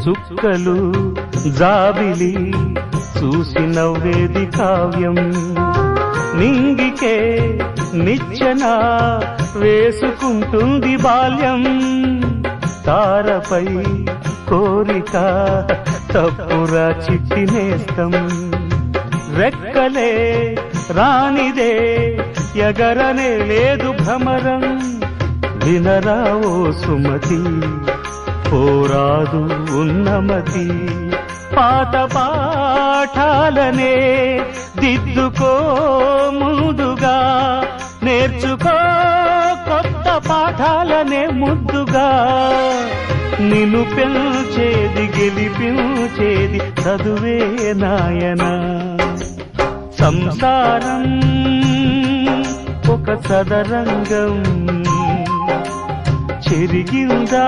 చుక్కలు జాబిలి చూసి నవ్వేది కావ్యం, నింగికే నిచ్చెన వేసుకుంటుంది బాల్యం. తారపై కోరిక తప్పురా చిట్టినేస్తం, రెక్కలే రానిదే ఎగరనే లేదు భ్రమరం. వినరావో సుమతి పోరాదు ఉన్నమతి, పాత పాఠాలనే దిద్దుకో ముందుగా, నేర్చుకో కొత్త పాఠాలనే ముద్దుగా. నిన్ను పెంచేది గెలిపించేది చదువే నాయనా. సంసారం ఒక సదరంగం, చెరిగిందా